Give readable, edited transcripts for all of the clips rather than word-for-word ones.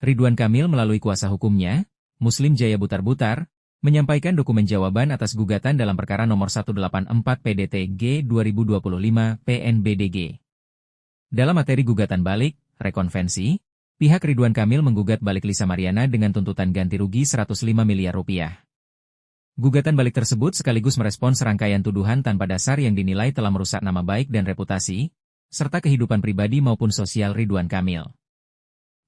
Ridwan Kamil melalui kuasa hukumnya, Muslim Jaya Butar-Butar, menyampaikan dokumen jawaban atas gugatan dalam perkara nomor 184 PDT-G 2025 PNBDG. Dalam materi gugatan balik, rekonvensi, pihak Ridwan Kamil menggugat balik Lisa Mariana dengan tuntutan ganti rugi 105 miliar rupiah. Gugatan balik tersebut sekaligus merespons serangkaian tuduhan tanpa dasar yang dinilai telah merusak nama baik dan reputasi, serta kehidupan pribadi maupun sosial Ridwan Kamil.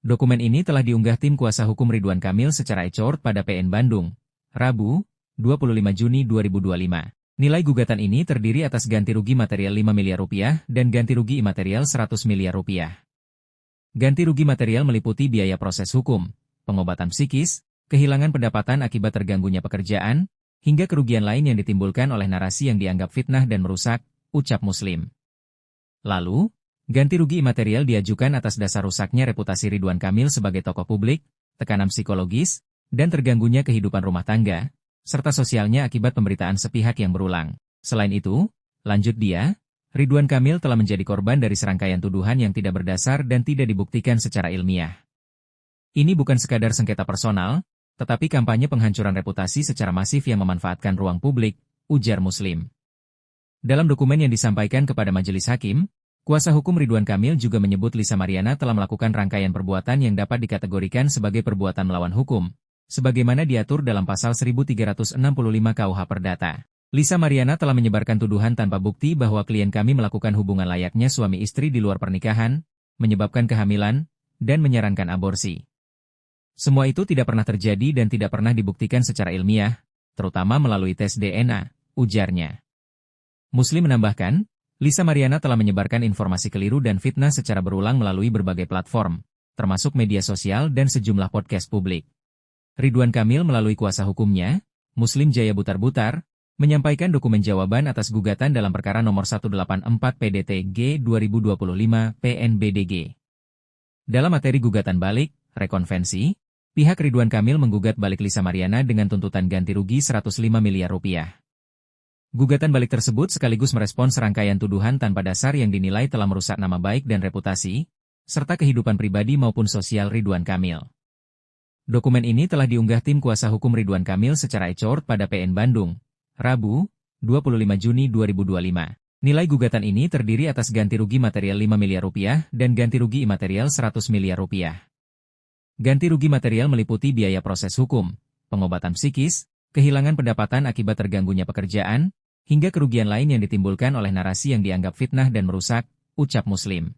Dokumen ini telah diunggah tim kuasa hukum Ridwan Kamil secara e-court pada PN Bandung, Rabu, 25 Juni 2025. Nilai gugatan ini terdiri atas ganti rugi material 5 miliar rupiah dan ganti rugi imaterial 100 miliar rupiah. Ganti rugi material meliputi biaya proses hukum, pengobatan psikis, kehilangan pendapatan akibat terganggunya pekerjaan, hingga kerugian lain yang ditimbulkan oleh narasi yang dianggap fitnah dan merusak, ucap Muslim. Lalu, ganti rugi imaterial diajukan atas dasar rusaknya reputasi Ridwan Kamil sebagai tokoh publik, tekanan psikologis, dan terganggunya kehidupan rumah tangga, serta sosialnya akibat pemberitaan sepihak yang berulang. Selain itu, lanjut dia, Ridwan Kamil telah menjadi korban dari serangkaian tuduhan yang tidak berdasar dan tidak dibuktikan secara ilmiah. Ini bukan sekadar sengketa personal, tetapi kampanye penghancuran reputasi secara masif yang memanfaatkan ruang publik, ujar Muslim. Dalam dokumen yang disampaikan kepada majelis hakim, kuasa hukum Ridwan Kamil juga menyebut Lisa Mariana telah melakukan rangkaian perbuatan yang dapat dikategorikan sebagai perbuatan melawan hukum, sebagaimana diatur dalam pasal 1365 KUH Perdata. Lisa Mariana telah menyebarkan tuduhan tanpa bukti bahwa klien kami melakukan hubungan layaknya suami istri di luar pernikahan, menyebabkan kehamilan, dan menyarankan aborsi. Semua itu tidak pernah terjadi dan tidak pernah dibuktikan secara ilmiah, terutama melalui tes DNA, ujarnya. Muslim menambahkan, Lisa Mariana telah menyebarkan informasi keliru dan fitnah secara berulang melalui berbagai platform, termasuk media sosial dan sejumlah podcast publik. Ridwan Kamil melalui kuasa hukumnya, Muslim Jaya Butar-Butar, menyampaikan dokumen jawaban atas gugatan dalam perkara nomor 184 PDT-G 2025 PNBDG. Dalam materi gugatan balik, rekonvensi, pihak Ridwan Kamil menggugat balik Lisa Mariana dengan tuntutan ganti rugi 105 miliar rupiah. Gugatan balik tersebut sekaligus merespons serangkaian tuduhan tanpa dasar yang dinilai telah merusak nama baik dan reputasi, serta kehidupan pribadi maupun sosial Ridwan Kamil. Dokumen ini telah diunggah tim kuasa hukum Ridwan Kamil secara e-court pada PN Bandung, Rabu, 25 Juni 2025. Nilai gugatan ini terdiri atas ganti rugi material 5 miliar rupiah dan ganti rugi imaterial 100 miliar rupiah. Ganti rugi material meliputi biaya proses hukum, pengobatan psikis, kehilangan pendapatan akibat terganggunya pekerjaan, hingga kerugian lain yang ditimbulkan oleh narasi yang dianggap fitnah dan merusak, ucap Muslim.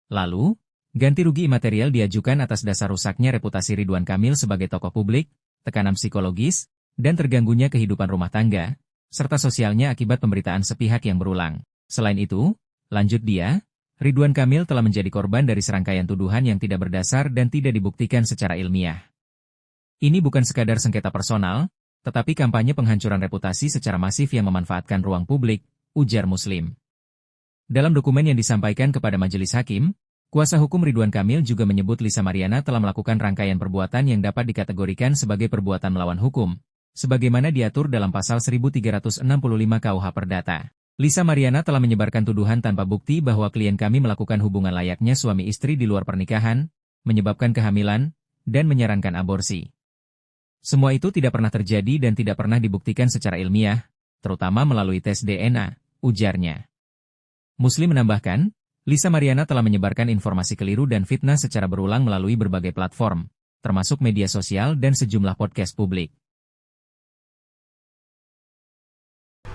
Lalu, ganti rugi imaterial diajukan atas dasar rusaknya reputasi Ridwan Kamil sebagai tokoh publik, tekanan psikologis, dan terganggunya kehidupan rumah tangga, serta sosialnya akibat pemberitaan sepihak yang berulang. Selain itu, lanjut dia, Ridwan Kamil telah menjadi korban dari serangkaian tuduhan yang tidak berdasar dan tidak dibuktikan secara ilmiah. Ini bukan sekadar sengketa personal, tetapi kampanye penghancuran reputasi secara masif yang memanfaatkan ruang publik, ujar Muslim. Dalam dokumen yang disampaikan kepada majelis hakim, kuasa hukum Ridwan Kamil juga menyebut Lisa Mariana telah melakukan rangkaian perbuatan yang dapat dikategorikan sebagai perbuatan melawan hukum, sebagaimana diatur dalam pasal 1365 KUH Perdata. Lisa Mariana telah menyebarkan tuduhan tanpa bukti bahwa klien kami melakukan hubungan layaknya suami istri di luar pernikahan, menyebabkan kehamilan, dan menyarankan aborsi. Semua itu tidak pernah terjadi dan tidak pernah dibuktikan secara ilmiah, terutama melalui tes DNA, ujarnya. Muslim menambahkan, Lisa Mariana telah menyebarkan informasi keliru dan fitnah secara berulang melalui berbagai platform, termasuk media sosial dan sejumlah podcast publik.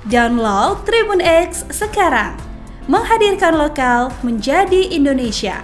Download Tribun X sekarang, menghadirkan lokal menjadi Indonesia.